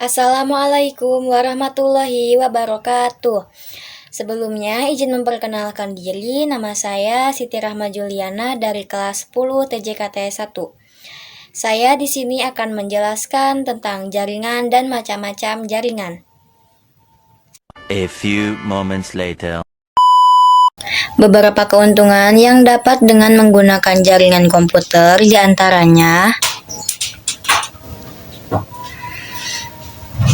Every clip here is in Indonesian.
Assalamualaikum warahmatullahi wabarakatuh. Sebelumnya izin memperkenalkan diri, nama saya Siti Rahma Juliana dari kelas 10 TJKT 1. Saya di sini akan menjelaskan tentang jaringan dan macam-macam jaringan. A few moments later. Beberapa keuntungan yang dapat dengan menggunakan jaringan komputer diantaranya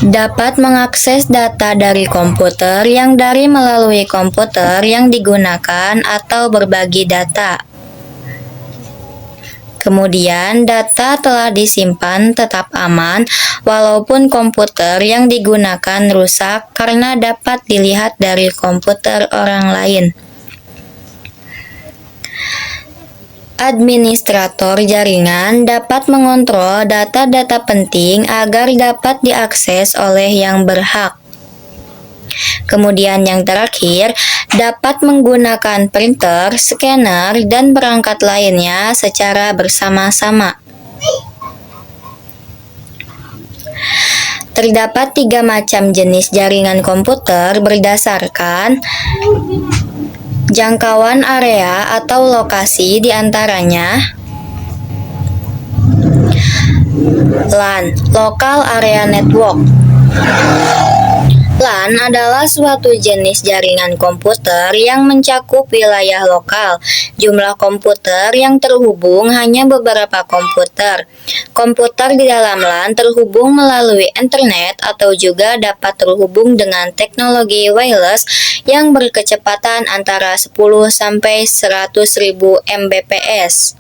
dapat mengakses data dari komputer yang melalui komputer yang digunakan atau berbagi data. Kemudian data telah disimpan tetap aman walaupun komputer yang digunakan rusak karena dapat dilihat dari komputer orang lain. Administrator jaringan dapat mengontrol data-data penting agar dapat diakses oleh yang berhak. Kemudian yang terakhir, dapat menggunakan printer, scanner, dan perangkat lainnya secara bersama-sama. Terdapat 3 macam jenis jaringan komputer berdasarkan jangkauan area atau lokasi, diantaranya LAN, Local Area Network. LAN adalah suatu jenis jaringan komputer yang mencakup wilayah lokal. Jumlah komputer yang terhubung hanya beberapa komputer. Komputer di dalam LAN terhubung melalui internet atau juga dapat terhubung dengan teknologi wireless yang berkecepatan antara 10 sampai 100.000 Mbps.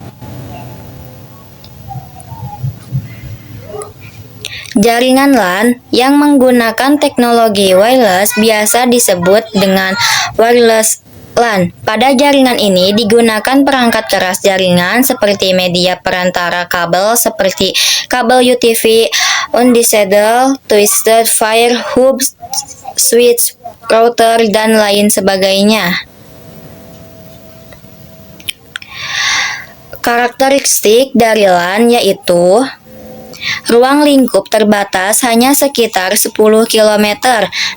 Jaringan LAN yang menggunakan teknologi wireless biasa disebut dengan wireless LAN. Pada jaringan ini digunakan perangkat keras jaringan seperti media perantara kabel seperti kabel UTV, undecided, twisted wire, hubs, switch, router, dan lain sebagainya. Karakteristik dari LAN yaitu ruang lingkup terbatas hanya sekitar 10 km,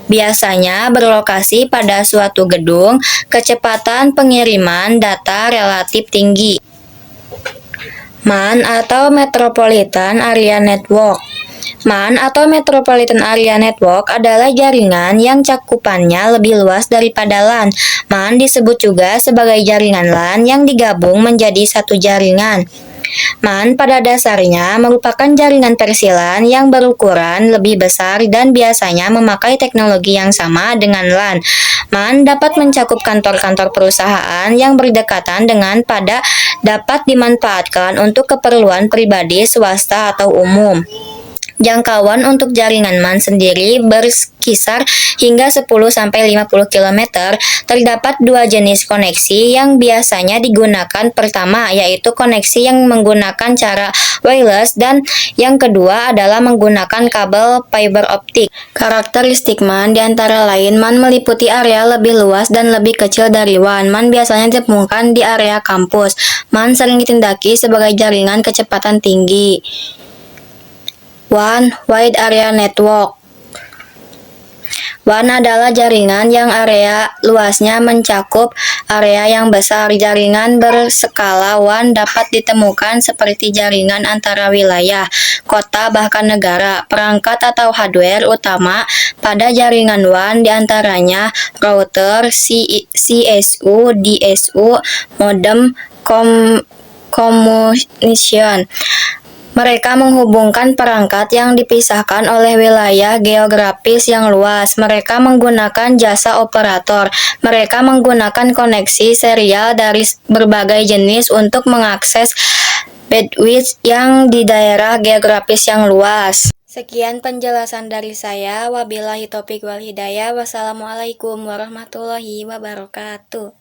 biasanya berlokasi pada suatu gedung, kecepatan pengiriman data relatif tinggi. MAN atau Metropolitan Area Network. MAN atau Metropolitan Area Network adalah jaringan yang cakupannya lebih luas daripada LAN. MAN disebut juga sebagai jaringan LAN yang digabung menjadi satu jaringan. MAN pada dasarnya merupakan jaringan versi LAN yang berukuran lebih besar dan biasanya memakai teknologi yang sama dengan LAN. MAN dapat mencakup kantor-kantor perusahaan yang berdekatan dengan dapat dimanfaatkan untuk keperluan pribadi, swasta, atau umum. Jangkauan untuk jaringan MAN sendiri berkisar hingga 10-50 km. Terdapat 2 jenis koneksi yang biasanya digunakan. Pertama, yaitu koneksi yang menggunakan cara wireless, dan yang kedua adalah menggunakan kabel fiber optik. Karakteristik MAN diantara lain, MAN meliputi area lebih luas dan lebih kecil dari WAN. MAN biasanya ditemukan di area kampus. MAN sering ditindaki sebagai jaringan kecepatan tinggi. WAN, Wide Area Network. WAN adalah jaringan yang area luasnya mencakup area yang besar. Jaringan berskala WAN dapat ditemukan seperti jaringan antara wilayah, kota, bahkan negara. Perangkat atau hardware utama pada jaringan WAN diantaranya router, CSU, DSU, modem, communication. Mereka menghubungkan perangkat yang dipisahkan oleh wilayah geografis yang luas. Mereka menggunakan jasa operator. Mereka menggunakan koneksi serial dari berbagai jenis untuk mengakses bandwidth yang di daerah geografis yang luas. Sekian penjelasan dari saya. Wabillahi taufiq wal hidayah. Wassalamualaikum warahmatullahi wabarakatuh.